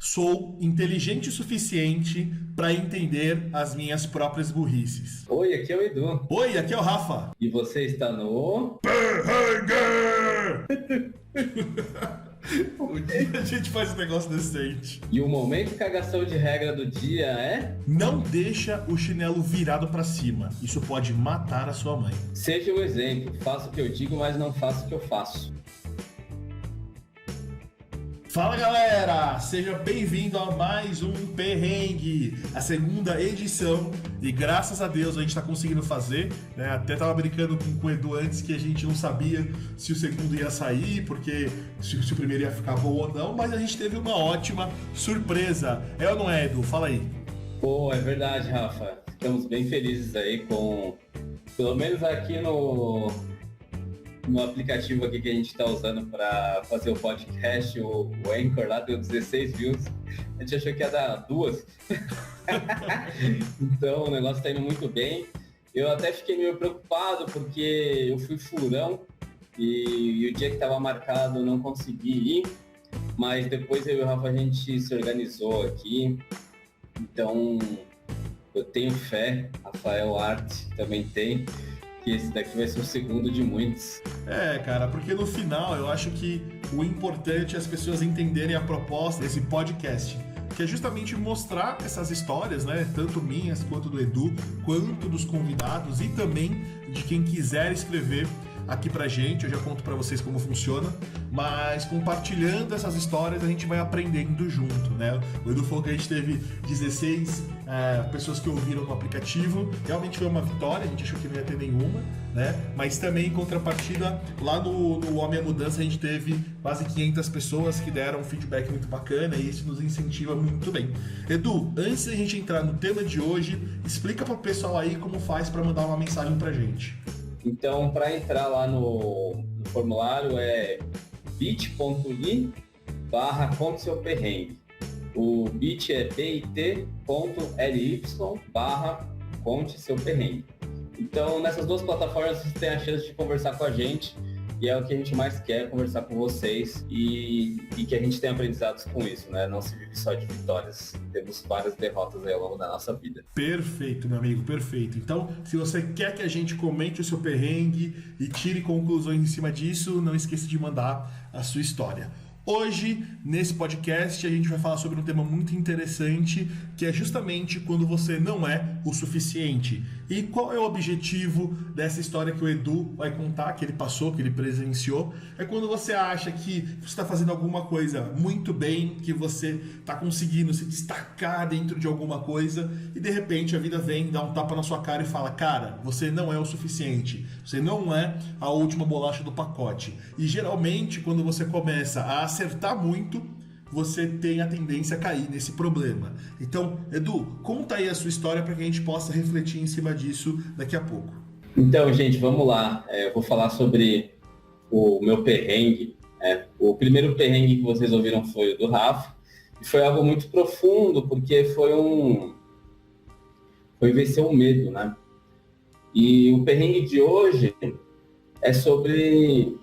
Sou inteligente o suficiente para entender as minhas próprias burrices. Oi, aqui é o Edu. Oi, aqui é o Rafa. E você está no... Perrengue! Um dia a gente faz um negócio decente. E o momento cagação de regra do dia é... Não deixa o chinelo virado para cima. Isso pode matar a sua mãe. Seja um exemplo. Faça o que eu digo, mas não faça o que eu faço. Fala galera, seja bem-vindo a mais um Perrengue, a segunda edição, e graças a Deus a gente tá conseguindo fazer, né? Até tava brincando com o Edu antes que a gente não sabia se o segundo ia sair, porque se o primeiro ia ficar bom ou não, mas a gente teve uma ótima surpresa. É ou não é, Edu? Fala aí. Pô, é verdade, Rafa. Estamos bem felizes aí com, pelo menos aqui no aplicativo aqui que a gente está usando para fazer o podcast, o Anchor lá deu 16 views. A gente achou que ia dar 2. Então o negócio está indo muito bem. Eu até fiquei meio preocupado porque eu fui furão e o dia que estava marcado eu não consegui ir. Mas depois eu e o Rafa a gente se organizou aqui. Então eu tenho fé, Rafael Arte também tem, que esse daqui vai ser o segundo de muitos. É, cara, porque no final eu acho que o importante é as pessoas entenderem a proposta desse podcast, que é justamente mostrar essas histórias, né, tanto minhas quanto do Edu, quanto dos convidados e também de quem quiser escrever aqui pra gente. Eu já conto pra vocês como funciona, mas compartilhando essas histórias a gente vai aprendendo junto, né? O Edu falou que a gente teve 16 pessoas que ouviram no aplicativo, realmente foi uma vitória, a gente achou que não ia ter nenhuma, né? Mas também em contrapartida, lá no Homem à Mudança a gente teve quase 500 pessoas que deram um feedback muito bacana e isso nos incentiva muito bem. Edu, antes da gente entrar no tema de hoje, explica pro pessoal aí como faz pra mandar uma mensagem pra gente. Então, para entrar lá no formulário é bit.ly/conte seu perrengue. O bit é bit.ly/conte seu perrengue. Então, nessas duas plataformas você tem a chance de conversar com a gente e é o que a gente mais quer, conversar com vocês e que a gente tenha aprendizados com isso, né? Não se vive só de vitórias, temos várias derrotas aí ao longo da nossa vida. Perfeito, meu amigo, perfeito. Então, se você quer que a gente comente o seu perrengue e tire conclusões em cima disso, não esqueça de mandar a sua história. Hoje, nesse podcast, a gente vai falar sobre um tema muito interessante, que é justamente quando você não é o suficiente. E qual é o objetivo dessa história que o Edu vai contar, que ele passou, que ele presenciou? É quando você acha que você está fazendo alguma coisa muito bem, que você está conseguindo se destacar dentro de alguma coisa, e de repente a vida vem, dá um tapa na sua cara e fala: cara, você não é o suficiente, você não é a última bolacha do pacote. E geralmente, quando você começa a acertar muito, você tem a tendência a cair nesse problema. Então, Edu, conta aí a sua história para que a gente possa refletir em cima disso daqui a pouco. Então, gente, vamos lá. Eu vou falar sobre o meu perrengue. O primeiro perrengue que vocês ouviram foi o do Rafa. E foi algo muito profundo, porque foi vencer o medo, né? E o perrengue de hoje é sobre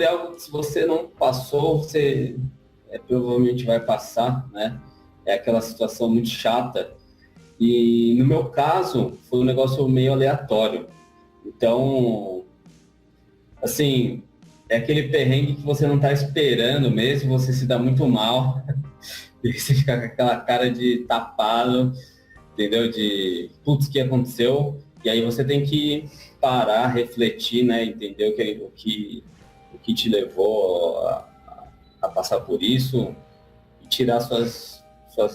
algo que, se você não passou, você provavelmente vai passar, né? É aquela situação muito chata. E no meu caso, foi um negócio meio aleatório. Então, assim, é aquele perrengue que você não tá esperando mesmo, você se dá muito mal. E você fica com aquela cara de tapado, entendeu? De putz, o que aconteceu? E aí você tem que parar, refletir, né? Entender o que te levou a passar por isso e tirar suas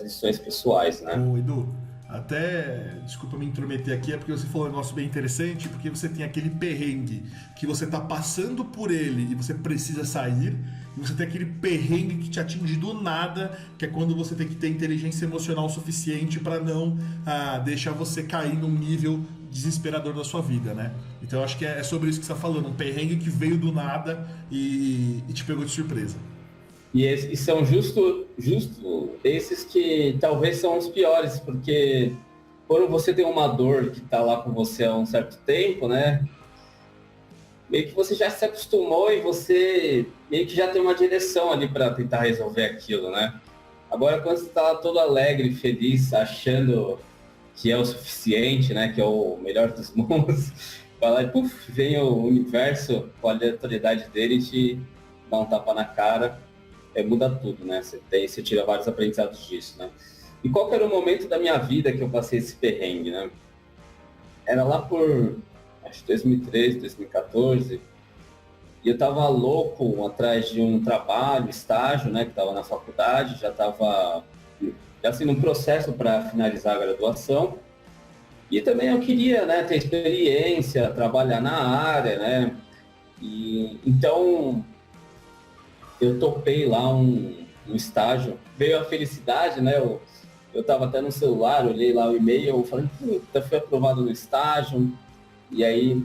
lições pessoais, né? Ô, Edu, até, desculpa me intrometer aqui, é porque você falou um negócio bem interessante, porque você tem aquele perrengue que você tá passando por ele e você precisa sair, e você tem aquele perrengue que te atinge do nada, que é quando você tem que ter inteligência emocional suficiente para não deixar você cair num nível desesperador da sua vida, né? Então eu acho que é sobre isso que você tá falando, um perrengue que veio do nada e te pegou de surpresa. E são justo esses que talvez são os piores, porque quando você tem uma dor que está lá com você há um certo tempo, né? Meio que você já se acostumou e você meio que já tem uma direção ali para tentar resolver aquilo, né? Agora, quando você está todo alegre, feliz, achando que é o suficiente, né, que é o melhor dos mundos, vai lá e puf, vem o universo com a aleatoriedade dele e te dá um tapa na cara, muda tudo, né? Você tira vários aprendizados disso, né? E qual que era o momento da minha vida que eu passei esse perrengue, né? Era lá por, acho que 2013, 2014, e eu tava louco atrás de um trabalho, estágio, né, que tava na faculdade, já tava assim, num processo para finalizar a graduação. E também eu queria, né, ter experiência, trabalhar na área, né? E então eu topei lá um estágio. Veio a felicidade, né? Eu tava até no celular, olhei lá o e-mail, eu falei, puta, fui aprovado no estágio. E aí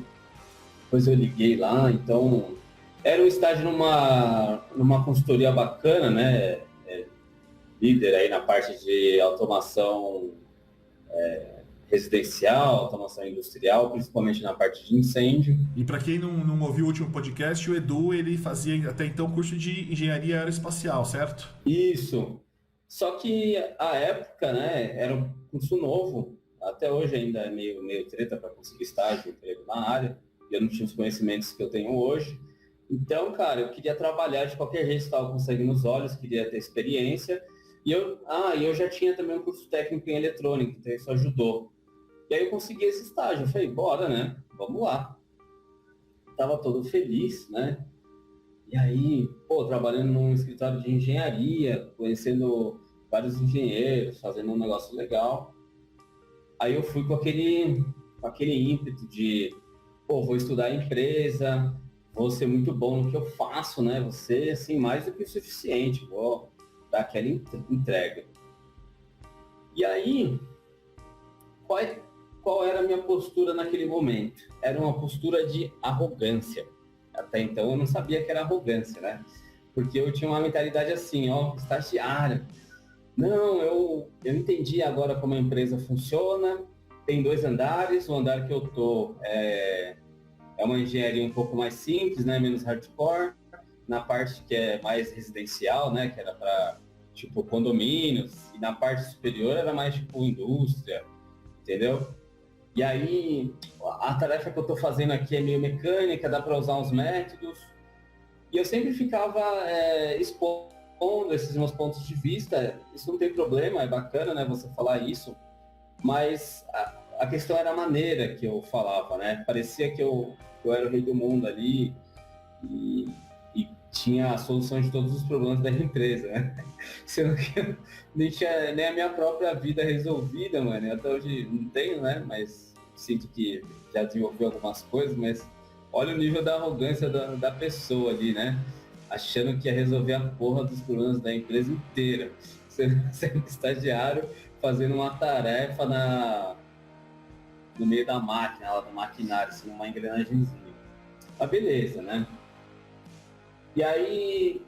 depois eu liguei lá, então era um estágio numa consultoria bacana, né? Líder aí na parte de automação residencial, automação industrial, principalmente na parte de incêndio. E para quem não ouviu o último podcast, o Edu ele fazia até então curso de engenharia aeroespacial, certo? Isso. Só que a época, né, era um curso novo. Até hoje ainda é meio treta para conseguir estágio, emprego na área. E eu não tinha os conhecimentos que eu tenho hoje. Então, cara, eu queria trabalhar de qualquer jeito, estava com sangue nos olhos, queria ter experiência. E eu já tinha também um curso técnico em eletrônica, então isso ajudou. E aí eu consegui esse estágio. Eu falei, bora, né? Vamos lá. Tava todo feliz, né? E aí, pô, trabalhando num escritório de engenharia, conhecendo vários engenheiros, fazendo um negócio legal. Aí eu fui com aquele ímpeto de, pô, vou estudar a empresa, vou ser muito bom no que eu faço, né? Vou ser, assim, mais do que o suficiente, vou dar aquela entrega. E aí, qual, qual era a minha postura naquele momento? Era uma postura de arrogância. Até então eu não sabia que era arrogância, né? Porque eu tinha uma mentalidade assim, ó, estagiário. Não, eu entendi agora como a empresa funciona. Tem 2 andares. O andar que eu tô é uma engenharia um pouco mais simples, né? Menos hardcore. Na parte que é mais residencial, né? Que era para tipo condomínios. E na parte superior era mais tipo indústria, entendeu? E aí, a tarefa que eu estou fazendo aqui é meio mecânica, dá para usar uns métodos. E eu sempre ficava expondo esses meus pontos de vista. Isso não tem problema, é bacana, né, você falar isso. Mas a questão era a maneira que eu falava, né? Parecia que eu era o rei do mundo ali e, e tinha a solução de todos os problemas da empresa, né? Sendo que eu nem tinha nem a minha própria vida resolvida, mano. Até hoje não tenho, né? Mas sinto que já desenvolvi algumas coisas, mas olha o nível da arrogância da pessoa ali, né? Achando que ia resolver a porra dos problemas da empresa inteira. Sendo estagiário, fazendo uma tarefa no meio da máquina, lá do maquinário, assim, uma engrenagemzinha. Mas beleza, né? E aí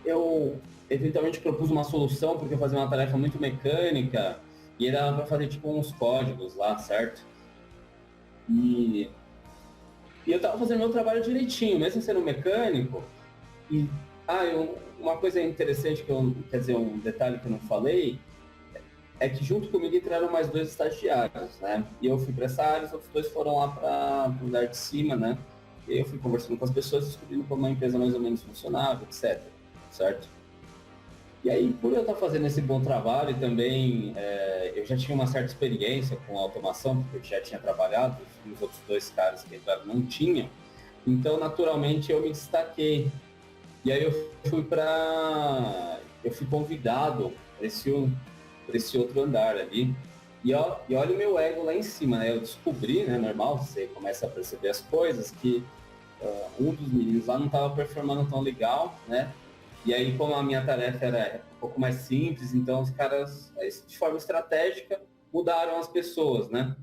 eu eventualmente propus uma solução, porque eu fazia uma tarefa muito mecânica, e era para fazer tipo uns códigos lá, certo? E, e eu tava fazendo meu trabalho direitinho, mesmo sendo mecânico. E uma coisa interessante quer dizer, um detalhe que eu não falei, é que junto comigo entraram mais 2 estagiários, né? E eu fui para essa área, os outros 2 foram lá para o andar de cima, né? E aí eu fui conversando com as pessoas, descobrindo como a empresa mais ou menos funcionava, etc. Certo? E aí, por eu estar fazendo esse bom trabalho, também eu já tinha uma certa experiência com automação, porque eu já tinha trabalhado, os outros 2 caras que entraram não tinham. Então, naturalmente, eu me destaquei. E aí eu fui convidado para esse outro andar ali. E olha o meu ego lá em cima, né? Eu descobri, né? Normal, você começa a perceber as coisas, que um dos meninos lá não estava performando tão legal, né? E aí, como a minha tarefa era um pouco mais simples, então os caras, de forma estratégica, mudaram as pessoas, né?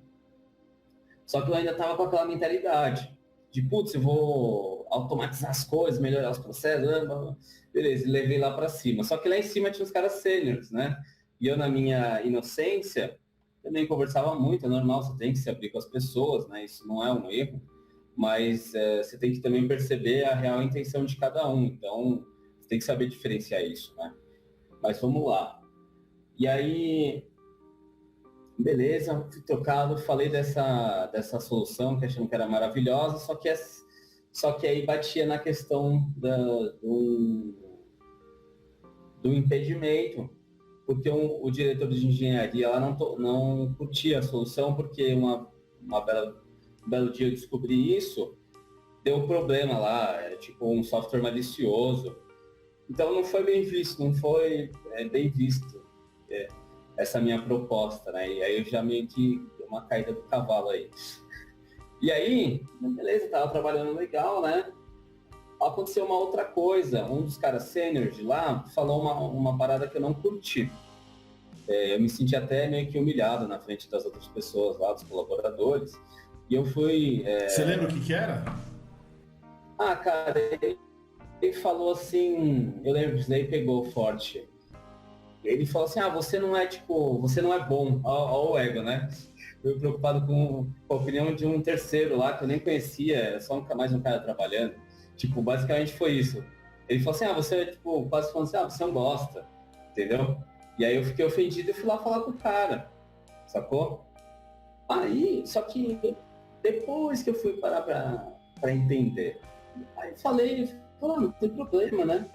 Só que eu ainda estava com aquela mentalidade de, putz, eu vou automatizar as coisas, melhorar os processos, beleza, e levei lá para cima. Só que lá em cima tinha os caras sêniores, né? E eu, na minha inocência, também conversava muito, é normal, você tem que se abrir com as pessoas, né? Isso não é um erro, mas você tem que também perceber a real intenção de cada um. Então, você tem que saber diferenciar isso, né? Mas vamos lá. E aí, beleza, fui tocado, falei dessa solução que achando que era maravilhosa, só que aí batia na questão do impedimento, porque o diretor de engenharia lá não curtia a solução, porque um belo dia eu descobri isso, deu um problema lá, tipo um software malicioso. Então não foi bem visto, não foi bem visto essa minha proposta, né? E aí eu já meio que dei uma caída do cavalo aí. E aí, beleza, tava trabalhando legal, né? Aconteceu uma outra coisa, um dos caras sêniores de lá falou uma parada que eu não curti. Eu me senti até meio que humilhado na frente das outras pessoas lá, dos colaboradores. E eu fui... Você lembra o que era? Ah, cara, ele falou assim, eu lembro disso daí, pegou forte. Ele falou assim, você não é bom, ó o ego, né? Eu preocupado com a opinião de um terceiro lá, que eu nem conhecia, era só mais um cara trabalhando. Tipo, basicamente foi isso. Ele falou assim, você, tipo, quase falando assim, você não gosta, entendeu? E aí eu fiquei ofendido e fui lá falar com o cara, sacou? Aí, só que depois que eu fui parar pra entender, aí falei, não tem problema, né?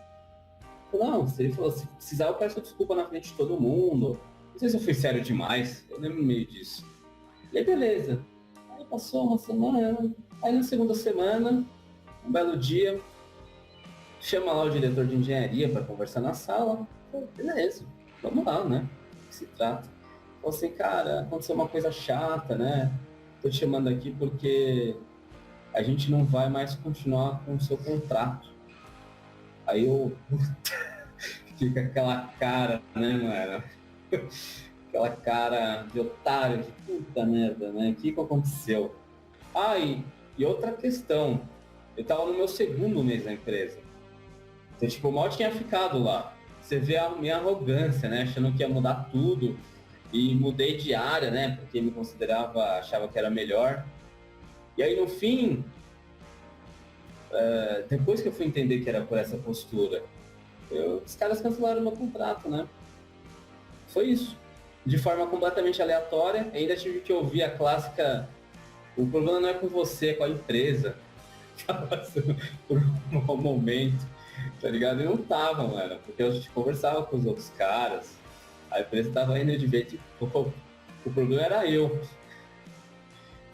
Não, ele falou, se precisar eu peço desculpa na frente de todo mundo. Não sei se eu fui sério demais, eu lembro meio disso. E aí, beleza. Aí passou uma semana, aí na segunda semana, um belo dia, chama lá o diretor de engenharia para conversar na sala. Falei, beleza, vamos lá, né? O que se trata? Falei assim, cara, aconteceu uma coisa chata, né? Tô te chamando aqui porque a gente não vai mais continuar com o seu contrato. Aí eu fiquei com aquela cara, né, mano? Aquela cara de otário, de puta merda, né? O que aconteceu? E outra questão, eu tava no meu segundo mês na empresa. Então, tipo, eu mal tinha ficado lá. Você vê a minha arrogância, né? Achando que ia mudar tudo. E mudei de área, né? Porque me achava que era melhor. E aí, no fim, depois que eu fui entender que era por essa postura, os caras cancelaram meu contrato, né? Foi isso. De forma completamente aleatória, ainda tive que ouvir a clássica: o problema não é com você, é com a empresa. Tava passando por um mau momento, tá ligado? E não tava, mano, porque a gente conversava com os outros caras, a empresa tava indo de ver, tipo, o problema era eu.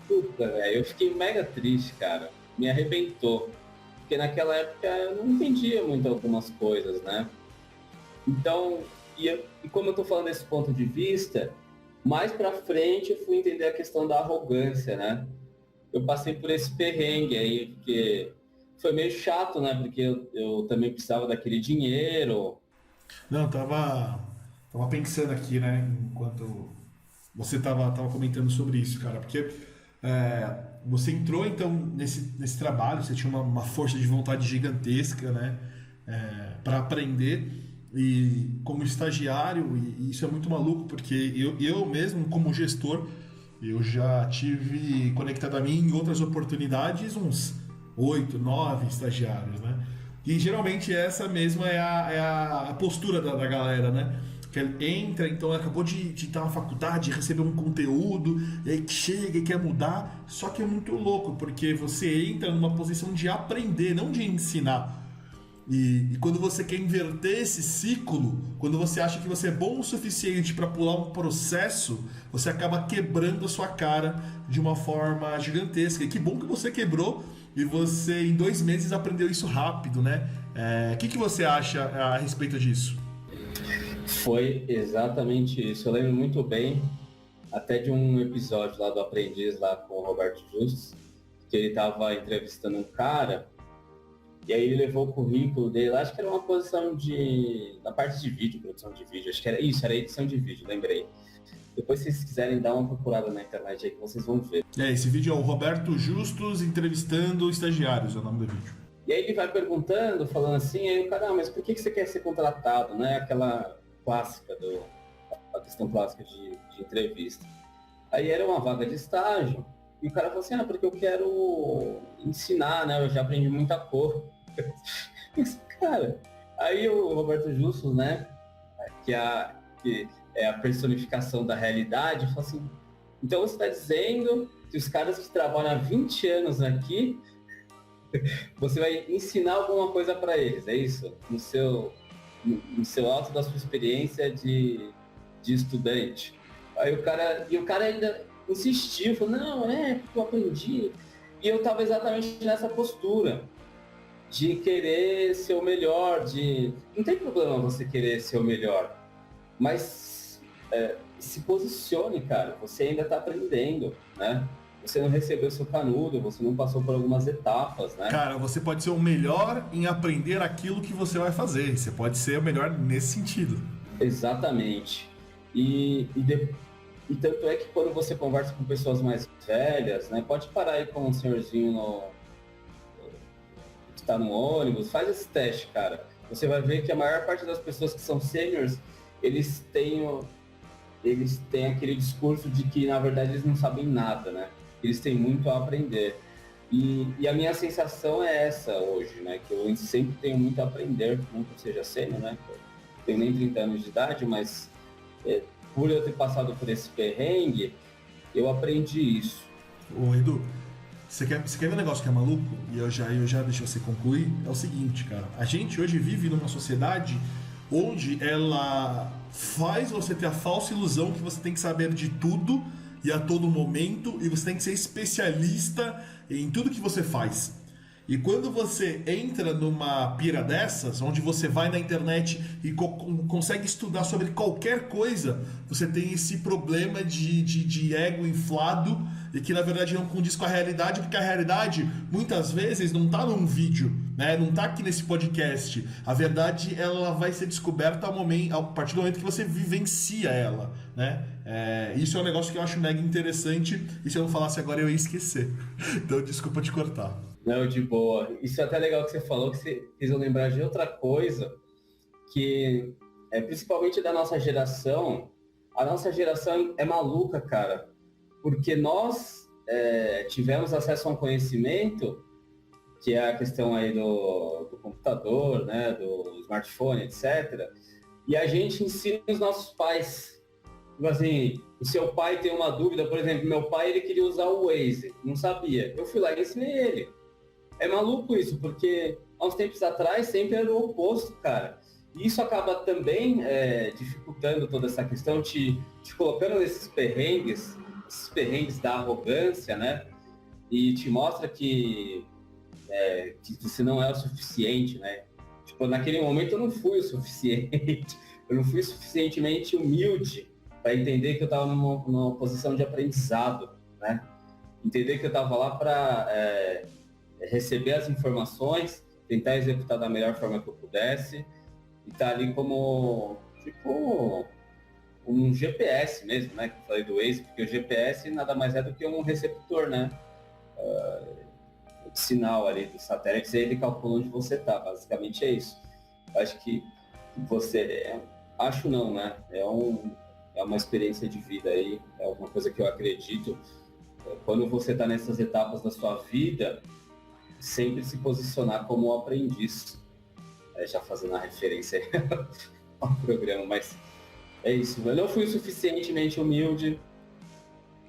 Puta, velho, eu fiquei mega triste, cara. Me arrebentou. Porque naquela época eu não entendia muito algumas coisas, né? Então, e como eu tô falando desse ponto de vista, mais pra frente eu fui entender a questão da arrogância, né? Eu passei por esse perrengue aí, porque foi meio chato, né? Porque eu também precisava daquele dinheiro. Não, tava pensando aqui, né, enquanto você tava comentando sobre isso, cara, porque você entrou então nesse trabalho, você tinha uma força de vontade gigantesca, né, para aprender e como estagiário, e isso é muito maluco porque eu mesmo como gestor eu já tive conectado a mim em outras oportunidades uns 8, 9 estagiários, né? E geralmente essa mesma é a postura da galera, né? Que ele entra, então acabou de estar na faculdade, receber um conteúdo, e aí chega e quer mudar. Só que é muito louco, porque você entra numa posição de aprender, não de ensinar. E quando você quer inverter esse ciclo, quando você acha que você é bom o suficiente para pular um processo, você acaba quebrando a sua cara de uma forma gigantesca. E que bom que você quebrou e você em 2 meses aprendeu isso rápido, né? O que você acha a respeito disso? Foi exatamente isso. Eu lembro muito bem, até de um episódio lá do Aprendiz, lá com o Roberto Justus, que ele estava entrevistando um cara. E aí ele levou o currículo dele, acho que era uma posição na parte de vídeo, produção de vídeo, acho que era isso, era edição de vídeo, lembrei. Depois, se vocês quiserem dar uma procurada na internet aí, que vocês vão ver. Esse vídeo é o Roberto Justus entrevistando estagiários, é o nome do vídeo. E aí ele vai perguntando, falando assim, aí o cara, mas por que você quer ser contratado, né? Aquela clássica, a questão clássica de entrevista. Aí era uma vaga de estágio, e o cara falou assim, porque eu quero ensinar, né? Eu já aprendi muita coisa. Cara, aí o Roberto Justus, né? que é a personificação da realidade. Eu falo assim, então você está dizendo que os caras que trabalham há 20 anos aqui, você vai ensinar alguma coisa para eles, é isso? No seu alto da sua experiência de estudante. Aí o cara ainda insistiu, falou, não, porque eu aprendi. E eu estava exatamente nessa postura de querer ser o melhor, não tem problema você querer ser o melhor, mas se posicione, cara, você ainda está aprendendo, né? Você não recebeu seu canudo, você não passou por algumas etapas, né? Cara, você pode ser o melhor em aprender aquilo que você vai fazer, você pode ser o melhor nesse sentido. Exatamente. E tanto é que quando você conversa com pessoas mais velhas, né, pode parar aí com um senhorzinho que está no ônibus, faz esse teste, cara. Você vai ver que a maior parte das pessoas que são seniors, eles têm aquele discurso de que, na verdade, eles não sabem nada, né? Eles têm muito a aprender. E a minha sensação é essa hoje, né? Que eu sempre tenho muito a aprender, nunca seja sênior, né? Eu tenho nem 30 anos de idade, mas por eu ter passado por esse perrengue, eu aprendi isso. Ô Edu, você quer ver um negócio que é maluco? E eu já deixo você concluir. É o seguinte, cara. A gente hoje vive numa sociedade onde ela faz você ter a falsa ilusão que você tem que saber de tudo e a todo momento, e você tem que ser especialista em tudo que você faz. E quando você entra numa pira dessas, onde você vai na internet e consegue estudar sobre qualquer coisa, você tem esse problema de ego inflado e que na verdade não condiz com a realidade, porque a realidade muitas vezes não está num vídeo, né? Não está aqui nesse podcast. A verdade ela vai ser descoberta a partir do momento que você vivencia ela, né? Isso é um negócio que eu acho mega interessante, e se eu não falasse agora eu ia esquecer. Então desculpa te cortar. Não, de boa. Isso é até legal que você falou, que você fez eu lembrar de outra coisa, que principalmente da nossa geração. A nossa geração é maluca, cara, porque nós tivemos acesso a um conhecimento, que é a questão aí do computador, né, do smartphone, etc. E a gente ensina os nossos pais. Tipo assim, o seu pai tem uma dúvida, por exemplo, meu pai ele queria usar o Waze, não sabia. Eu fui lá e ensinei ele. É maluco isso, porque há uns tempos atrás sempre era o oposto, cara. E isso acaba também dificultando toda essa questão, te colocando nesses perrengues da arrogância, né? E te mostra que você não é o suficiente, né? Tipo, naquele momento eu não fui o suficiente, eu não fui suficientemente humilde para entender que eu estava numa posição de aprendizado, né? Entender que eu estava lá para receber as informações, tentar executar da melhor forma que eu pudesse, e estar ali como, tipo, um GPS mesmo, né? Que eu falei do Waze, porque o GPS nada mais é do que um receptor, né? De sinal ali do satélite, e ele calcula onde você está, basicamente é isso. Acho que você... acho não, né? É uma experiência de vida aí, é uma coisa que eu acredito. Quando você está nessas etapas da sua vida, sempre se posicionar como um aprendiz. Já fazendo a referência ao programa, mas é isso. Eu não fui suficientemente humilde,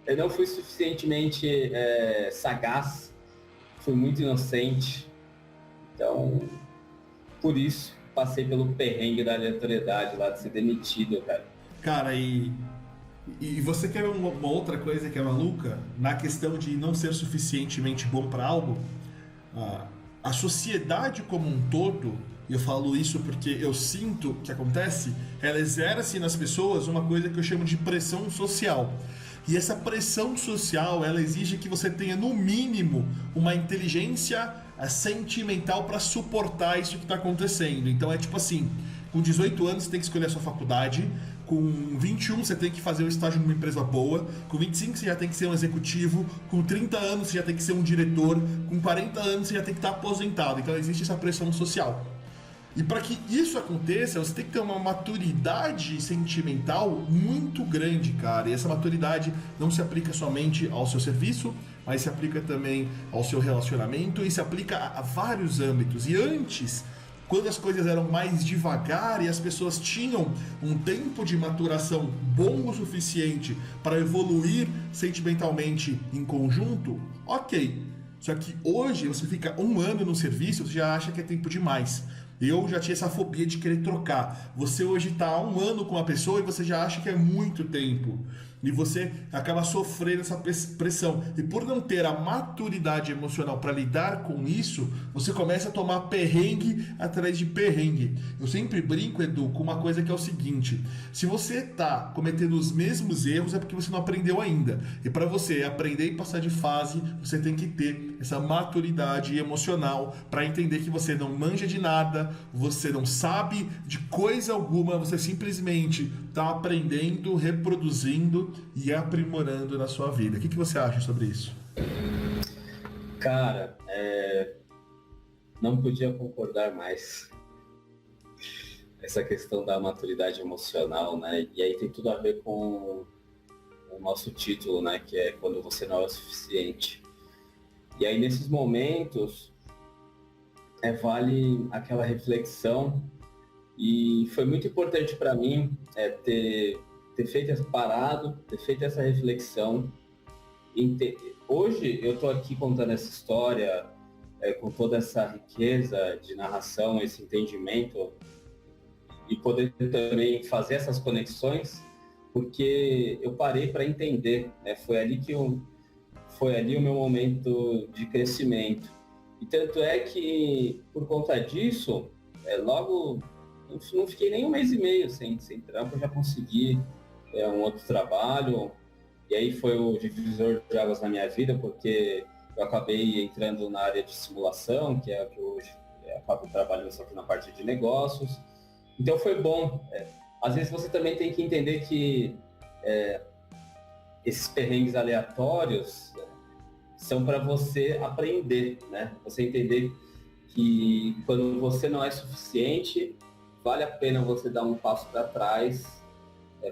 eu não fui suficientemente sagaz, fui muito inocente. Então, por isso, passei pelo perrengue da aleatoriedade lá de ser demitido, cara. Cara, e você quer uma outra coisa que é maluca? Na questão de não ser suficientemente bom para algo, a sociedade como um todo, e eu falo isso porque eu sinto que acontece, ela exerce nas pessoas uma coisa que eu chamo de pressão social. E essa pressão social, ela exige que você tenha, no mínimo, uma inteligência sentimental para suportar isso que está acontecendo. Então é tipo assim, com 18 anos você tem que escolher a sua faculdade, com 21 você tem que fazer um estágio numa empresa boa, com 25 você já tem que ser um executivo, com 30 anos você já tem que ser um diretor, com 40 anos você já tem que estar aposentado. Então existe essa pressão social. E para que isso aconteça, você tem que ter uma maturidade sentimental muito grande, cara. E essa maturidade não se aplica somente ao seu serviço, mas se aplica também ao seu relacionamento e se aplica a vários âmbitos. E antes quando as coisas eram mais devagar e as pessoas tinham um tempo de maturação bom o suficiente para evoluir sentimentalmente em conjunto, ok. Só que hoje você fica um ano no serviço, você já acha que é tempo demais. Eu já tinha essa fobia de querer trocar. Você hoje está há um ano com uma pessoa e você já acha que é muito tempo. E você acaba sofrendo essa pressão. E por não ter a maturidade emocional para lidar com isso, você começa a tomar perrengue atrás de perrengue. Eu sempre brinco, Edu, com uma coisa que é o seguinte: se você está cometendo os mesmos erros, é porque você não aprendeu ainda. E para você aprender e passar de fase, você tem que ter essa maturidade emocional para entender que você não manja de nada, você não sabe de coisa alguma, você simplesmente está aprendendo, reproduzindo e aprimorando na sua vida. O que você acha sobre isso? Cara, não podia concordar mais. Essa questão da maturidade emocional, né? E aí tem tudo a ver com o nosso título, né? Que é quando você não é o suficiente. E aí nesses momentos vale aquela reflexão, e foi muito importante para mim ter feito essa reflexão. Hoje eu estou aqui contando essa história com toda essa riqueza de narração, esse entendimento, e poder também fazer essas conexões, porque eu parei para entender, né? Foi ali o meu momento de crescimento. E tanto é que, por conta disso, logo, não fiquei nem um mês e meio sem trampo, eu já consegui um outro trabalho. E aí foi o divisor de águas na minha vida, porque eu acabei entrando na área de simulação, que é a que hoje acabo trabalhando só na parte de negócios. Então foi bom. Às vezes você também tem que entender que esses perrengues aleatórios são para você aprender, né? Você entender que quando você não é suficiente, vale a pena você dar um passo para trás,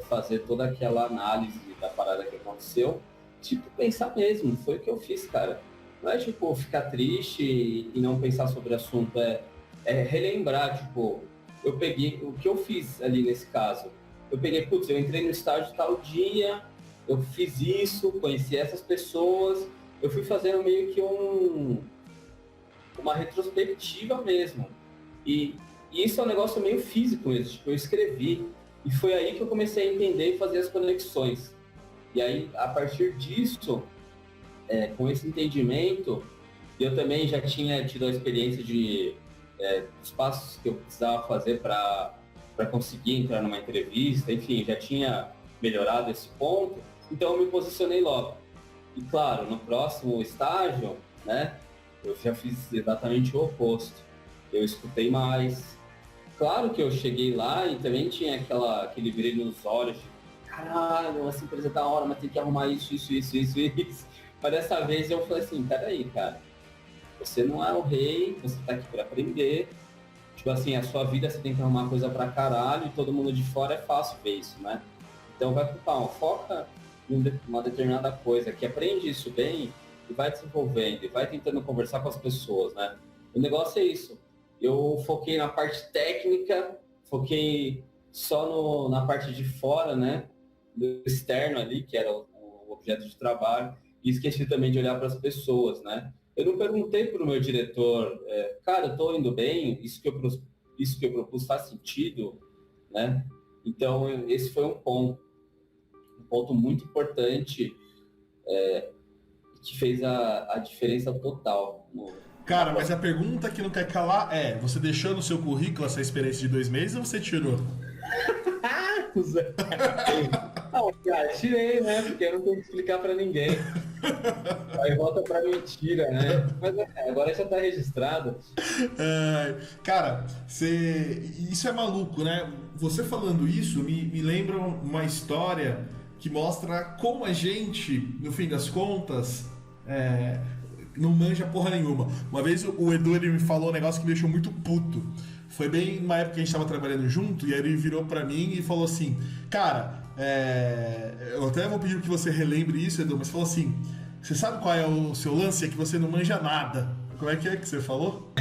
fazer toda aquela análise da parada que aconteceu, tipo, pensar mesmo, foi o que eu fiz, cara. Não é tipo ficar triste e não pensar sobre o assunto, é relembrar, tipo, eu peguei o que eu fiz ali nesse caso. Eu peguei, putz, eu entrei no estágio tal dia, eu fiz isso, conheci essas pessoas, eu fui fazendo meio que uma retrospectiva mesmo. E isso é um negócio meio físico mesmo, tipo, eu escrevi. E foi aí que eu comecei a entender e fazer as conexões. E aí, a partir disso, com esse entendimento, eu também já tinha tido a experiência dos passos que eu precisava fazer para conseguir entrar numa entrevista, enfim, já tinha melhorado esse ponto, então eu me posicionei logo. E claro, no próximo estágio, né, eu já fiz exatamente o oposto. Eu escutei mais. Claro que eu cheguei lá e também tinha aquele brilho nos olhos, de, caralho, essa empresa é da hora, mas tem que arrumar isso. Mas dessa vez eu falei assim, peraí, cara, você não é o rei, você tá aqui para aprender. Tipo assim, a sua vida você tem que arrumar coisa pra caralho e todo mundo de fora é fácil ver isso, né? Então vai com calma, foca em uma determinada coisa, que aprende isso bem e vai desenvolvendo, e vai tentando conversar com as pessoas, né? O negócio é isso. Eu foquei na parte técnica, foquei só na parte de fora, né? Do externo ali, que era o objeto de trabalho, e esqueci também de olhar para as pessoas, né? Eu não perguntei para o meu diretor, cara, eu estou indo bem? Isso que eu propus faz sentido, né? Então, esse foi um ponto muito importante, que fez a diferença total. Cara, mas a pergunta que não quer calar é, você deixou no seu currículo essa experiência de 2 meses ou você tirou? Não, cara, tirei, né? Porque eu não tenho que explicar pra ninguém. Aí volta pra mentira, né? Mas agora já tá registrado. Cara, isso é maluco, né? Você falando isso me lembra uma história que mostra como a gente, no fim das contas, não manja porra nenhuma. Uma vez o Edu ele me falou um negócio que me deixou muito puto. Foi bem numa época que a gente tava trabalhando junto, e aí ele virou pra mim e falou assim, cara, eu até vou pedir que você relembre isso, Edu, mas falou assim, você sabe qual é o seu lance? É que você não manja nada. Como é que você falou?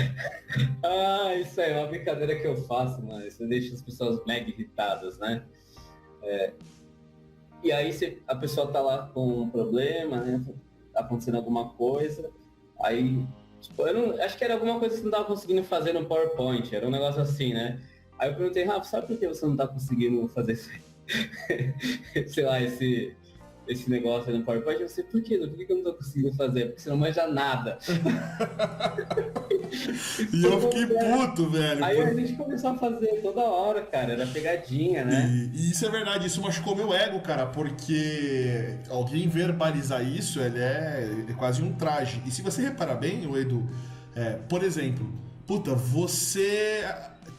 Ah, isso aí é uma brincadeira que eu faço, mano. Isso deixa as pessoas mega irritadas, né? E aí a pessoa tá lá com um problema, né? Tá acontecendo alguma coisa. Aí, tipo, eu não, acho que era alguma coisa que você não tava conseguindo fazer no PowerPoint. Era um negócio assim, né? Aí eu perguntei, Rafa, sabe por que você não tá conseguindo fazer isso? Sei lá, esse negócio aí no PowerPoint? Eu sei, por quê? Por que eu não tô conseguindo fazer? Porque você não manja nada. E eu fiquei puto, velho. Aí a gente começou a fazer toda hora, cara. Era pegadinha, né? E isso é verdade, isso machucou meu ego, cara, porque alguém verbalizar isso, ele é quase um traje. E se você reparar bem, o Edu, por exemplo, puta, você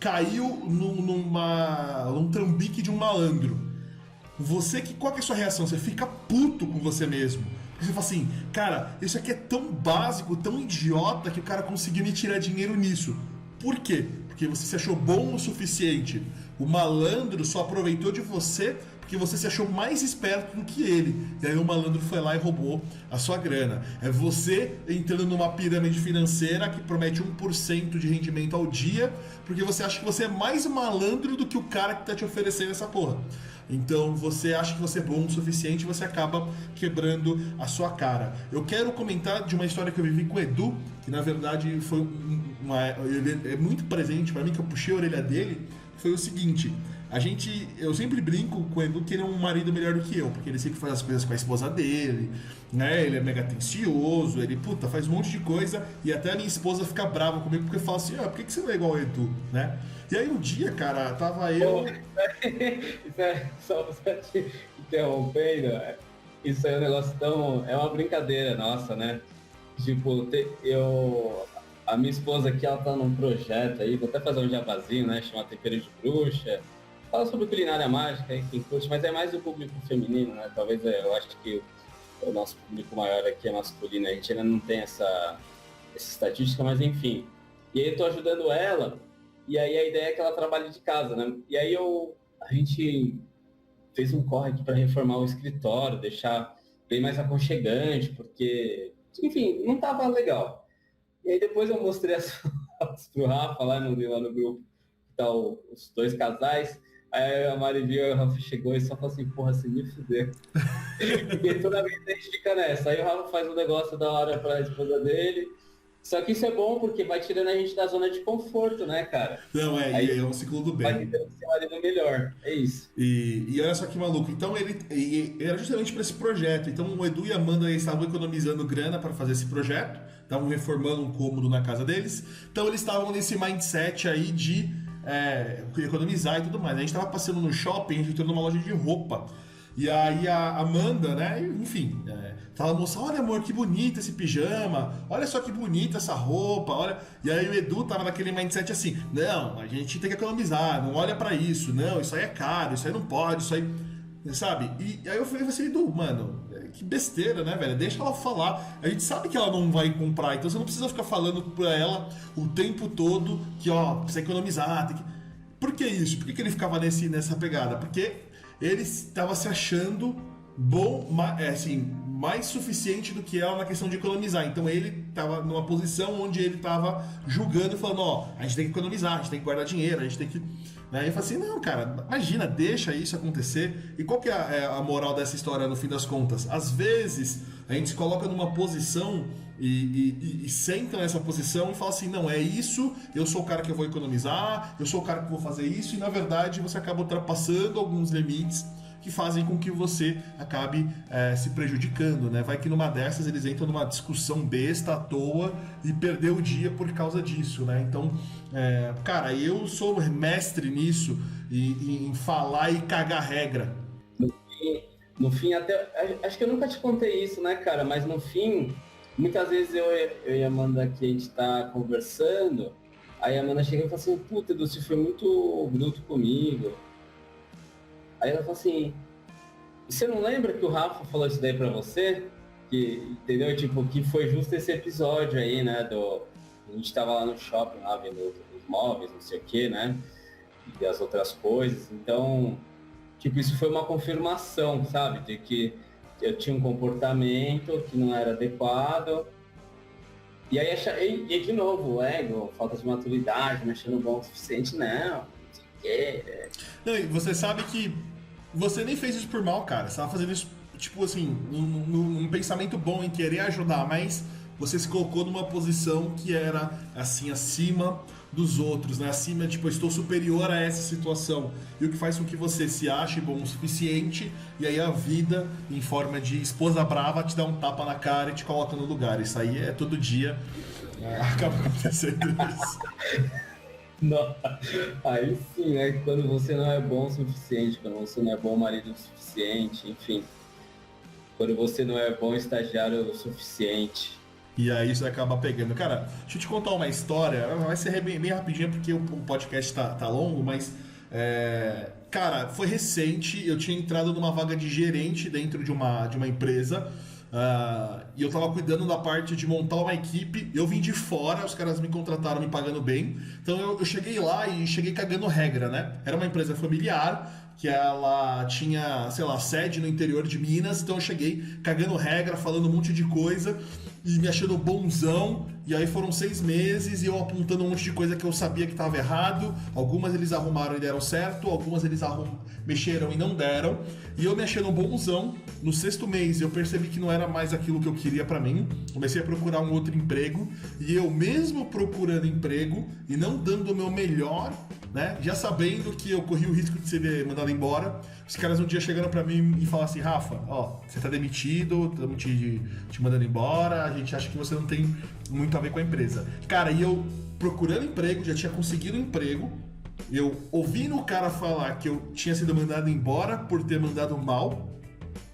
caiu num trambique de um malandro. Qual que é a sua reação? Você fica puto com você mesmo. Você fala assim, cara, isso aqui é tão básico, tão idiota que o cara conseguiu me tirar dinheiro nisso. Por quê? Porque você se achou bom o suficiente. O malandro só aproveitou de você porque você se achou mais esperto do que ele. E aí o malandro foi lá e roubou a sua grana. É você entrando numa pirâmide financeira que promete 1% de rendimento ao dia, porque você acha que você é mais malandro do que o cara que tá te oferecendo essa porra. Então você acha que você é bom o suficiente e você acaba quebrando a sua cara. Eu quero comentar de uma história que eu vivi com o Edu, que na verdade foi ele é muito presente para mim, que eu puxei a orelha dele. Foi o seguinte: eu sempre brinco com o Edu que ele é um marido melhor do que eu, porque ele sempre faz as coisas com a esposa dele, né? Ele é mega atencioso, ele faz um monte de coisa, e até a minha esposa fica brava comigo porque fala assim: por que você não é igual ao Edu, né? E aí um dia, cara, tava eu. Isso é só você te interrompendo. Isso aí é um negócio tão. É uma brincadeira nossa, né? Tipo, a minha esposa aqui, ela tá num projeto aí, vou até fazer um jabazinho, né? Chama Tempero de Bruxa. Fala sobre culinária mágica, aí, quem curte, mas é mais o público feminino, né? Talvez eu acho que o nosso público maior aqui é masculino, a gente ainda não tem essa estatística, mas enfim. E aí eu tô ajudando ela, e aí a ideia é que ela trabalhe de casa, né? E aí a gente fez um corre aqui para reformar o escritório, deixar bem mais aconchegante, porque, enfim, não tava legal. E aí depois eu mostrei as fotos pro Rafa lá no grupo, que tá os dois casais. Aí a Mari viu, o Rafa chegou e só falou assim, porra, se me fuder. E toda vez a gente fica nessa. Aí o Rafa faz um negócio da hora pra esposa dele. Só que isso é bom porque vai tirando a gente da zona de conforto, né, cara? Não, Aí é um ciclo do vai bem. tentando ser marido melhor. É isso. E olha só que maluco. Então ele era justamente para esse projeto. Então o Edu e a Amanda estavam economizando grana para fazer esse projeto, estavam reformando um cômodo na casa deles. Então eles estavam nesse mindset aí de economizar e tudo mais. A gente estava passando no shopping, a gente entrou numa loja de roupa. E aí a Amanda, né, enfim, fala, moça, olha amor, que bonito esse pijama, olha só que bonita essa roupa, olha. E aí o Edu tava naquele mindset assim, não, a gente tem que economizar, não olha pra isso, não, isso aí é caro, isso aí não pode, isso aí, sabe? E aí eu falei assim, Edu, mano, que besteira, né, velho? Deixa ela falar. A gente sabe que ela não vai comprar, então você não precisa ficar falando pra ela o tempo todo que, precisa economizar, tem que... Por que isso? Por que ele ficava nessa pegada? Porque ele estava se achando bom, assim, mais suficiente do que ela na questão de economizar. Então ele estava numa posição onde ele estava julgando e falando, a gente tem que economizar, a gente tem que guardar dinheiro, a gente tem que... Né? E eu falei assim, não, cara, imagina, deixa isso acontecer. E qual que é a moral dessa história no fim das contas? Às vezes a gente se coloca numa posição e senta nessa posição e fala assim, não, é isso, eu sou o cara que eu vou economizar, eu sou o cara que vou fazer isso, e na verdade você acaba ultrapassando alguns limites que fazem com que você acabe se prejudicando, né? Vai que numa dessas eles entram numa discussão besta à toa e perdeu o dia por causa disso, né? Então, cara, eu sou mestre nisso, em falar e cagar regra. No fim, até acho que eu nunca te contei isso, né, cara? Mas no fim, muitas vezes eu e a Amanda aqui, a gente tá conversando, aí a Amanda chega e fala assim, puta, Edu, você foi muito bruto comigo. Aí ela fala assim, você não lembra que o Rafa falou isso daí pra você? Que, entendeu? Tipo, que foi justo esse episódio aí, né? A gente tava lá no shopping, lá vendo os móveis, não sei o que, né? E as outras coisas. Então, tipo, isso foi uma confirmação, sabe? De que eu tinha um comportamento que não era adequado. E aí, e de novo, o ego, falta de maturidade, me achando bom o suficiente, não sei o quê. Não, e você sabe que você nem fez isso por mal, cara. Você tava fazendo isso, tipo assim, num pensamento bom em querer ajudar, mas você se colocou numa posição que era, assim, acima dos outros, né? Acima, tipo, eu estou superior a essa situação. E o que faz com que você se ache bom o suficiente, e aí a vida, em forma de esposa brava, te dá um tapa na cara e te coloca no lugar. Isso aí é todo dia. Acaba acontecendo isso. Não. Aí sim, né? Quando você não é bom o suficiente, quando você não é bom marido o suficiente, enfim. Quando você não é bom estagiário o suficiente. E aí isso acaba pegando. Cara, deixa eu te contar uma história. Vai ser bem rapidinho porque o podcast tá longo, mas. Cara, foi recente. Eu tinha entrado numa vaga de gerente dentro de uma empresa. E eu tava cuidando da parte de montar uma equipe. Eu vim de fora, os caras me contrataram me pagando bem. Então eu cheguei lá e cheguei cagando regra, né? Era uma empresa familiar, que ela tinha, sei lá, sede no interior de Minas. Então eu cheguei cagando regra, falando um monte de coisa e me achando bonzão. E aí foram 6 meses e eu apontando um monte de coisa que eu sabia que estava errado. Algumas eles arrumaram e deram certo, algumas eles mexeram e não deram. E eu me achando bonzão. No 6º mês eu percebi que não era mais aquilo que eu queria pra mim. Comecei a procurar um outro emprego. E eu mesmo procurando emprego e não dando o meu melhor, né? Já sabendo que eu corri o risco de ser mandado embora. Os caras um dia chegaram pra mim e falaram assim: Rafa, ó, você tá demitido, estamos te mandando embora, a gente acha que você não tem muito a ver com a empresa. Cara, e eu procurando emprego, já tinha conseguido um emprego, eu ouvindo o cara falar que eu tinha sido mandado embora por ter mandado mal,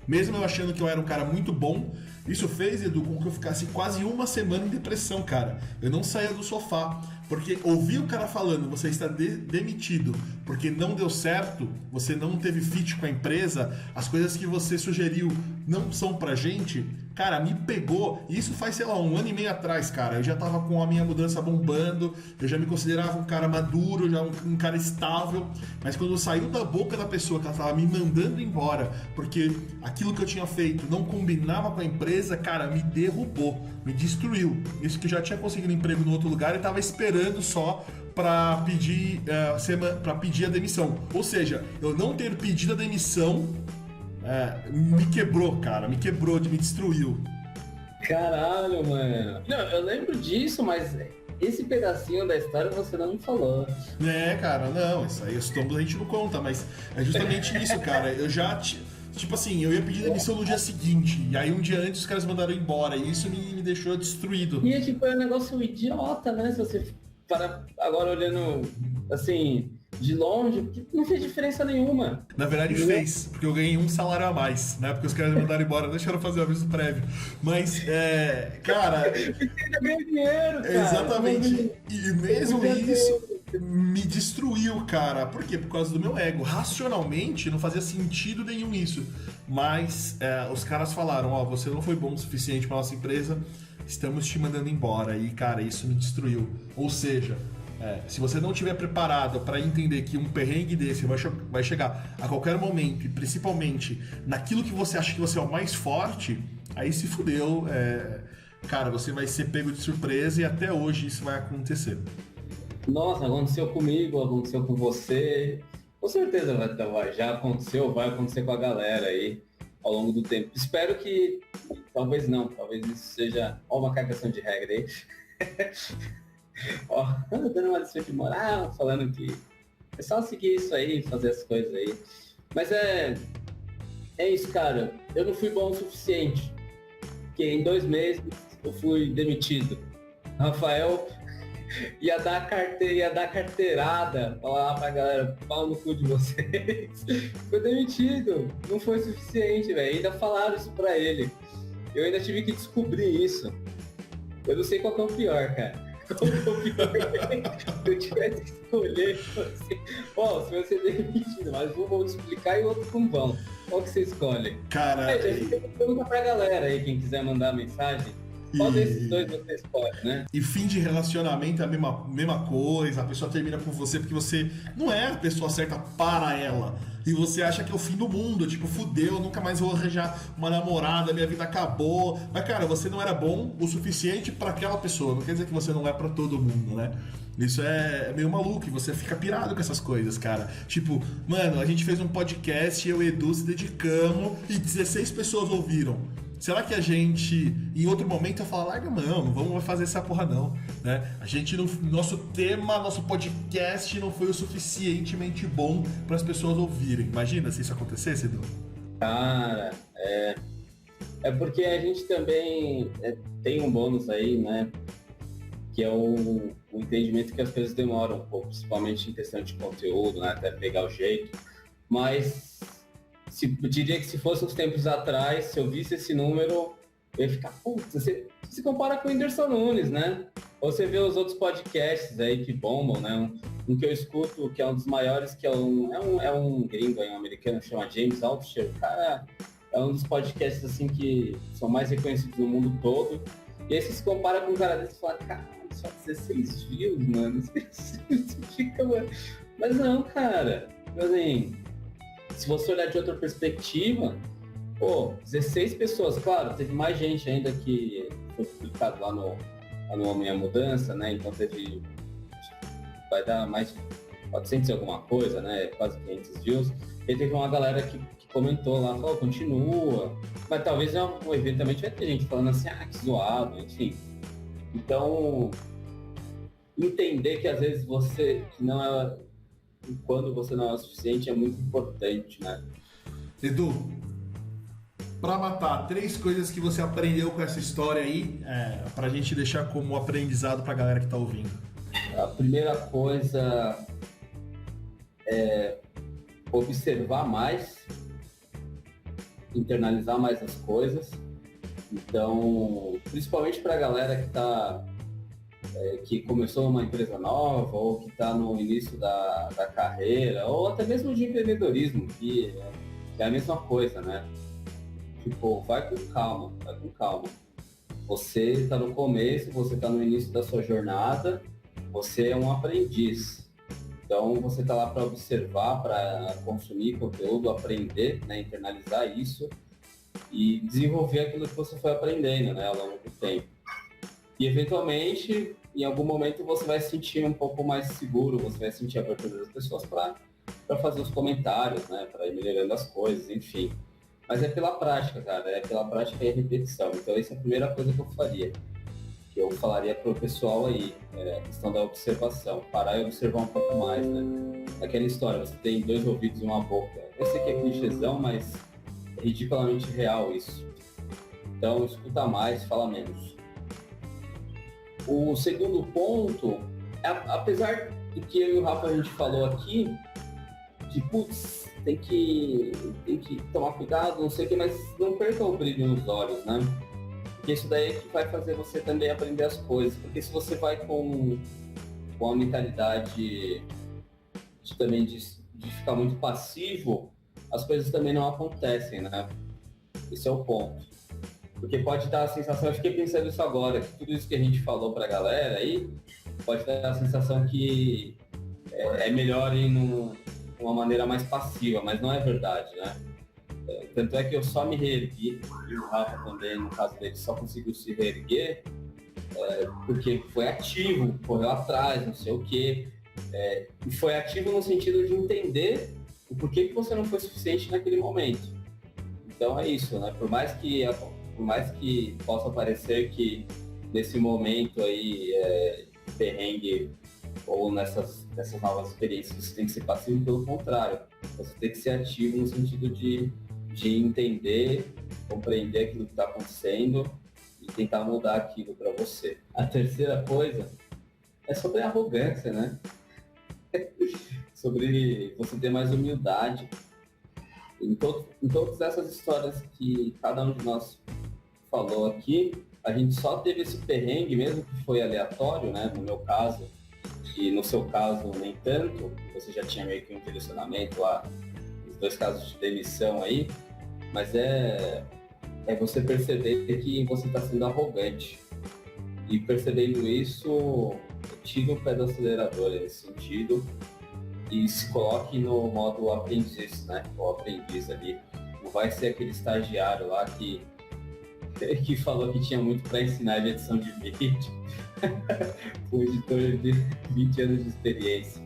mesmo eu achando que eu era um cara muito bom. Isso fez, Edu, com que eu ficasse quase uma semana em depressão, cara. Eu não saía do sofá, porque ouvir o cara falando, você está demitido porque não deu certo, você não teve fit com a empresa, as coisas que você sugeriu não são pra gente, cara, me pegou. E isso faz, sei lá, 1 ano e meio atrás, cara. Eu já tava com a minha mudança bombando, eu já me considerava um cara maduro, já um cara estável. Mas quando saiu da boca da pessoa que ela tava me mandando embora, porque aquilo que eu tinha feito não combinava com a empresa, cara, me derrubou, me destruiu. Isso que eu já tinha conseguido emprego no outro lugar e tava esperando só para pedir a demissão. Ou seja, eu não ter pedido a demissão me quebrou, cara. Me quebrou, me destruiu. Caralho, mano. Não, eu lembro disso, mas esse pedacinho da história você não me falou. Cara, não. Isso aí, os tombos a gente não conta, mas é justamente isso, cara. Eu já... Tipo assim, eu ia pedir demissão no dia seguinte, e aí um dia antes os caras mandaram embora, e isso me deixou destruído. E tipo, é um negócio idiota, né? Se você para agora olhando assim, de longe, porque não fez diferença nenhuma. Na verdade fez, porque eu ganhei 1 salário a mais, né? Porque os caras me mandaram embora, deixaram fazer o aviso prévio. Mas, cara... Você ainda ganha dinheiro, cara. Exatamente. E mesmo isso me destruiu, cara. Por quê? Por causa do meu ego. Racionalmente não fazia sentido nenhum isso. Mas os caras falaram, ó, você não foi bom o suficiente para nossa empresa, estamos te mandando embora. E, cara, isso me destruiu. Ou seja, se você não estiver preparado para entender que um perrengue desse vai chegar a qualquer momento, e principalmente naquilo que você acha que você é o mais forte, aí se fudeu. Cara, você vai ser pego de surpresa e até hoje isso vai acontecer. Nossa, aconteceu comigo, aconteceu com você. Com certeza já aconteceu, vai acontecer com a galera aí ao longo do tempo. Espero que... Talvez não, talvez isso seja uma cagação de regra aí. Ó, dando uma lição de moral, falando que é só seguir isso aí, fazer as coisas aí. Mas é isso, cara. Eu não fui bom o suficiente. Porque em 2 meses eu fui demitido. Rafael ia dar carteirada, falar pra galera, pau no cu de vocês. Foi demitido. Não foi suficiente, velho. Ainda falaram isso pra ele. Eu ainda tive que descobrir isso. Eu não sei qual que é o pior, cara. Se eu tivesse que escolher, assim, se você é demitido, mas um vão explicar e o outro não vão. Qual que você escolhe? Cara, Pergunta pra galera aí, quem quiser mandar mensagem. Qual desses dois você escolhe, né? E fim de relacionamento é a mesma coisa, a pessoa termina com você porque você não é a pessoa certa para ela. E você acha que é o fim do mundo, tipo, fudeu, nunca mais vou arranjar uma namorada, minha vida acabou. Mas, cara, você não era bom o suficiente para aquela pessoa, não quer dizer que você não é para todo mundo, né? Isso é meio maluco, e você fica pirado com essas coisas, cara. Tipo, mano, a gente fez um podcast, eu e o Edu se dedicamos e 16 pessoas ouviram. Será que a gente, em outro momento, ia falar, larga mão, não vamos fazer essa porra não, né? A gente, nosso tema, nosso podcast não foi o suficientemente bom para as pessoas ouvirem. Imagina se isso acontecesse, Edu. Cara, é porque a gente também tem um bônus aí, né? Que é o entendimento que as coisas demoram um pouco, principalmente em questão de conteúdo, né? Até pegar o jeito. Mas eu diria que se fosse uns tempos atrás, se eu visse esse número, eu ia ficar, putz, você se compara com o Whindersson Nunes, né? Ou você vê os outros podcasts aí que bombam, né? Um que eu escuto, que é um dos maiores, que é um gringo aí, um americano, chama James Altucher. O cara é um dos podcasts, assim, que são mais reconhecidos no mundo todo. E aí você se compara com um cara desse e fala, cara, só 16 views, mano. Você fica, mano. Mas não, cara. Assim, se você olhar de outra perspectiva, pô, 16 pessoas, claro, teve mais gente ainda que foi publicado lá no Homem e a Mudança, né? Então vai dar mais 400 e alguma coisa, né? Quase 500 views. E teve uma galera que comentou lá, falou, continua. Mas talvez eventualmente vai ter gente falando assim, que zoado, enfim. Então, entender que às vezes quando você não é o suficiente é muito importante, né? Edu, pra matar, 3 coisas que você aprendeu com essa história aí, pra gente deixar como aprendizado pra galera que tá ouvindo. A primeira coisa é observar mais, internalizar mais as coisas. Então, principalmente para a galera que começou numa empresa nova ou que está no início da carreira, ou até mesmo de empreendedorismo, que é a mesma coisa, né? Tipo, vai com calma. Você está no começo, você está no início da sua jornada, você é um aprendiz. Então, você está lá para observar, para consumir conteúdo, aprender, né, internalizar isso e desenvolver aquilo que você foi aprendendo, né, ao longo do tempo. E, eventualmente, em algum momento, você vai se sentir um pouco mais seguro, você vai sentir a abertura das pessoas para fazer os comentários, né, para ir melhorando as coisas, enfim. Mas é pela prática, cara, é pela prática e a repetição. Então, essa é a primeira coisa que eu faria. Que eu falaria pro pessoal aí, a questão da observação, parar e observar um pouco mais, né? Aquela história, você tem 2 ouvidos e uma boca. Eu sei que é clichêzão, mas é ridiculamente real isso. Então, escuta mais, fala menos. O segundo ponto, apesar do que eu e o Rafa a gente falou aqui, de putz, tem que tomar cuidado, não sei o que, mas não perca o brilho nos olhos, né? Porque isso daí é que vai fazer você também aprender as coisas. Porque se você vai com a mentalidade de ficar muito passivo, as coisas também não acontecem, né? Esse é o ponto. Porque pode dar a sensação, eu fiquei pensando isso agora, que tudo isso que a gente falou pra galera aí, pode dar a sensação que é melhor ir numa maneira mais passiva, mas não é verdade, né? Tanto é que eu só me reergui, e o Rafa também, no caso dele, só conseguiu se reerguer porque foi ativo, correu atrás, não sei o quê. E foi ativo no sentido de entender o porquê que você não foi suficiente naquele momento. Então é isso, né? Por mais que possa parecer que nesse momento aí, perrengue ou nessas novas experiências, você tem que ser passivo, pelo contrário. Você tem que ser ativo no sentido de entender, compreender aquilo que está acontecendo e tentar mudar aquilo para você. A terceira coisa é sobre a arrogância, né? Sobre você ter mais humildade. Em todas essas histórias que cada um de nós falou aqui, a gente só teve esse perrengue, mesmo que foi aleatório, né? No meu caso, e no seu caso nem tanto, você já tinha meio que um direcionamento lá, os 2 casos de demissão aí, mas é você perceber que você está sendo arrogante. E percebendo isso, tire o pé do acelerador nesse sentido e se coloque no modo aprendiz, né? O aprendiz ali. Não vai ser aquele estagiário lá que falou que tinha muito para ensinar de edição de vídeo. O editor de 20 anos de experiência.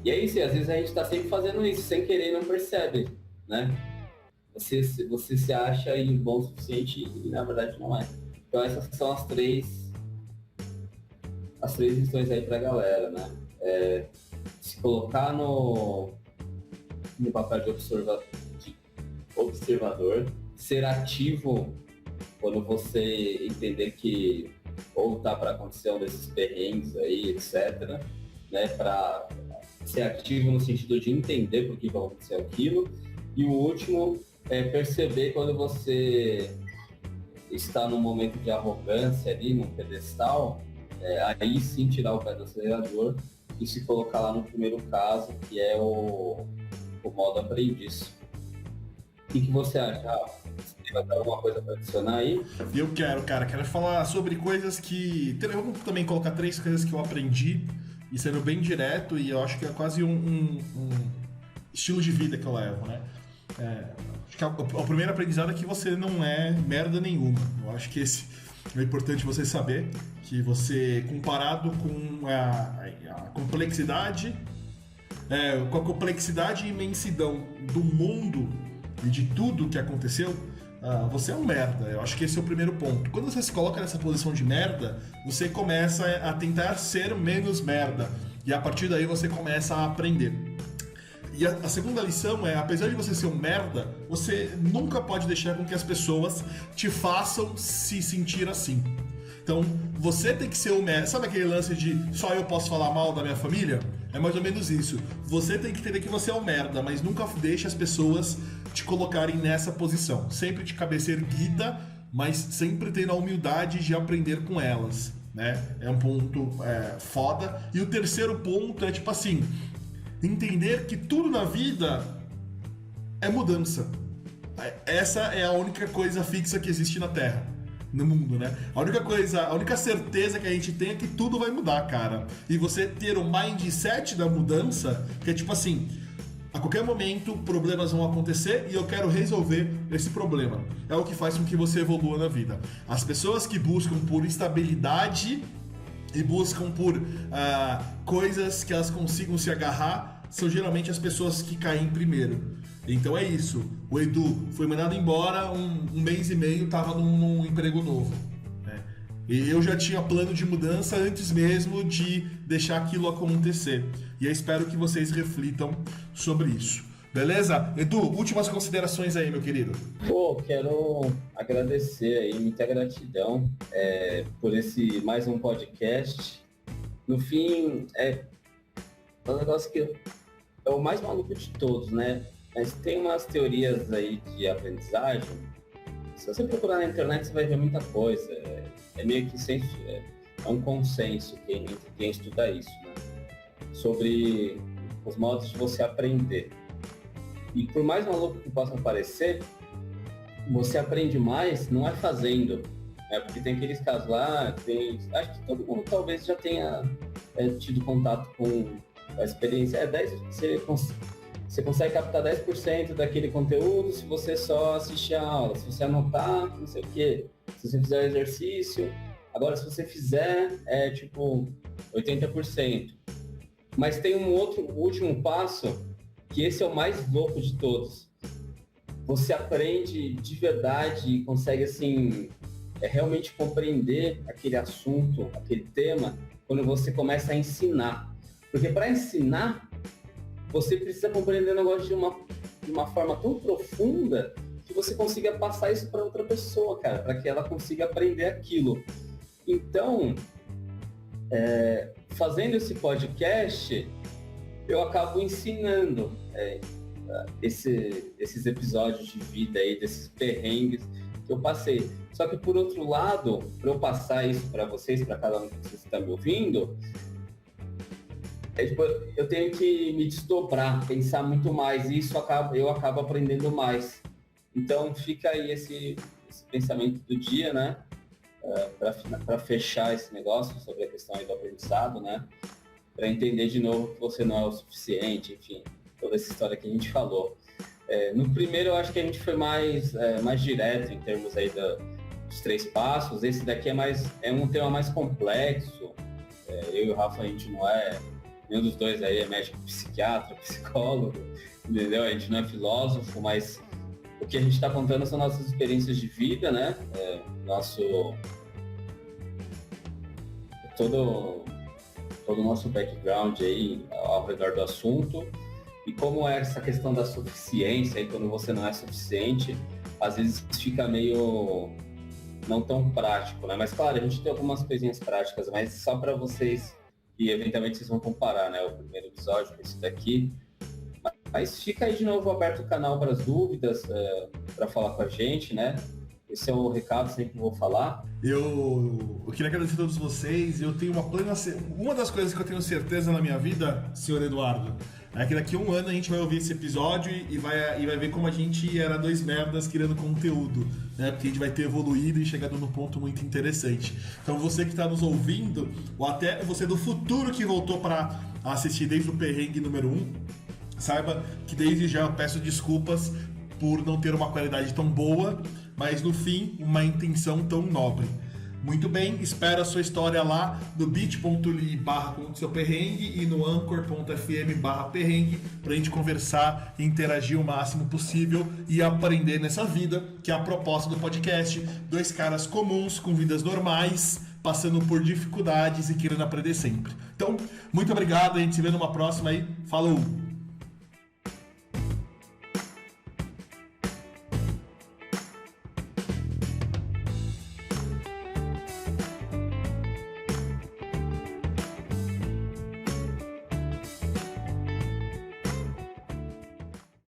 E é isso, às vezes a gente está sempre fazendo isso, sem querer e não percebe, né? Você se acha bom o suficiente e na verdade não é. Então essas são as três lições aí pra galera, né? Se colocar no papel de observador, ser ativo quando você entender que ou tá para acontecer um desses perrengues aí, etc., né? Para ser ativo no sentido de entender por que vai acontecer aquilo. E o último é perceber quando você está num momento de arrogância ali, num pedestal, aí sim tirar o pé do acelerador e se colocar lá no primeiro caso, que é o modo aprendiz. O que você acha? Você vai dar alguma coisa para adicionar aí? Eu quero falar sobre coisas que... Eu vou também colocar 3 coisas que eu aprendi, e sendo bem direto, e eu acho que é quase um estilo de vida que eu levo, né? Acho que o primeiro aprendizado é que você não é merda nenhuma. Eu acho que esse é importante você saber, que você, comparado com a complexidade, com a complexidade e imensidão do mundo e de tudo que aconteceu, você é um merda. Eu acho que esse é o primeiro ponto. Quando você se coloca nessa posição de merda, você começa a tentar ser menos merda. E a partir daí você começa a aprender. E a segunda lição é, apesar de você ser um merda, você nunca pode deixar com que as pessoas te façam se sentir assim. Então, você tem que ser o merda. Sabe aquele lance de só eu posso falar mal da minha família? É mais ou menos isso. Você tem que entender que você é um merda, mas nunca deixe as pessoas te colocarem nessa posição. Sempre de cabeça erguida, mas sempre tendo a humildade de aprender com elas, né? É um ponto foda. E o terceiro ponto é tipo assim... entender que tudo na vida é mudança. Essa é a única coisa fixa que existe na Terra, no mundo, né? A única certeza que a gente tem é que tudo vai mudar, cara. E você ter o mindset da mudança, que é tipo assim, a qualquer momento problemas vão acontecer e eu quero resolver esse problema. É o que faz com que você evolua na vida. As pessoas que buscam por estabilidade e buscam por coisas que elas consigam se agarrar, são geralmente as pessoas que caem primeiro. Então é isso. O Edu foi mandado embora, um mês e meio estava num emprego novo, né? E eu já tinha plano de mudança antes mesmo de deixar aquilo acontecer. E eu espero que vocês reflitam sobre isso. Beleza? Edu, últimas considerações aí, meu querido. Quero agradecer aí, muita gratidão por esse mais um podcast. No fim, é um negócio que é o mais maluco de todos, né? Mas tem umas teorias aí de aprendizagem. Se você procurar na internet, você vai ver muita coisa. É meio que um consenso entre quem estuda isso, né? Sobre os modos de você aprender. E por mais maluco que possa parecer, você aprende mais não é fazendo. Porque tem aqueles casos lá, acho que todo mundo talvez já tenha tido contato com a experiência. 10, você consegue captar 10% daquele conteúdo se você só assistir a aula, se você anotar, não sei o quê, se você fizer o exercício. Agora, se você fizer, é tipo 80%. Mas tem um último passo, que esse é o mais louco de todos. Você aprende de verdade e consegue, assim, realmente compreender aquele assunto, aquele tema, quando você começa a ensinar. Porque para ensinar, você precisa compreender o negócio de uma forma tão profunda que você consiga passar isso para outra pessoa, cara, para que ela consiga aprender aquilo. Então, fazendo esse podcast, eu acabo ensinando esses episódios de vida aí, desses perrengues que eu passei. Só que, por outro lado, para eu passar isso para vocês, para cada um que vocês estão me ouvindo, eu tenho que me desdobrar, pensar muito mais, e isso eu acabo aprendendo mais. Então fica aí esse pensamento do dia, né? Para fechar esse negócio sobre a questão aí do aprendizado, né? Para entender de novo que você não é o suficiente, enfim, toda essa história que a gente falou. No primeiro eu acho que a gente foi mais direto em termos aí dos 3 passos. Esse daqui é um tema mais complexo. Eu e o Rafa, a gente não é, nenhum dos dois aí é médico, psiquiatra, psicólogo, entendeu? A gente não é filósofo, mas o que a gente está contando são nossas experiências de vida, né? Todo o nosso background aí ao redor do assunto, e como é essa questão da suficiência, e quando você não é suficiente, às vezes fica meio não tão prático, né? Mas claro, a gente tem algumas coisinhas práticas, mas só para vocês, e eventualmente vocês vão comparar, né? O primeiro episódio com esse daqui. Mas fica aí de novo aberto o canal para as dúvidas, para falar com a gente, né? Esse é o recado sempre que eu vou falar. Eu queria agradecer a todos vocês. Eu tenho uma das coisas que eu tenho certeza na minha vida, senhor Eduardo, é que daqui a um ano a gente vai ouvir esse episódio e vai ver como a gente era 2 merdas criando conteúdo, né? Porque a gente vai ter evoluído e chegado num ponto muito interessante. Então você que está nos ouvindo, ou até você do futuro que voltou para assistir desde o perrengue número 1, saiba que desde já eu peço desculpas por não ter uma qualidade tão boa, mas no fim, uma intenção tão nobre. Muito bem, espero a sua história lá no bit.ly/conte-seu-perrengue e no anchor.fm/perrengue pra gente conversar e interagir o máximo possível e aprender nessa vida, que é a proposta do podcast. 2 caras comuns com vidas normais, passando por dificuldades e querendo aprender sempre. Então, muito obrigado, a gente se vê numa próxima aí. Falou!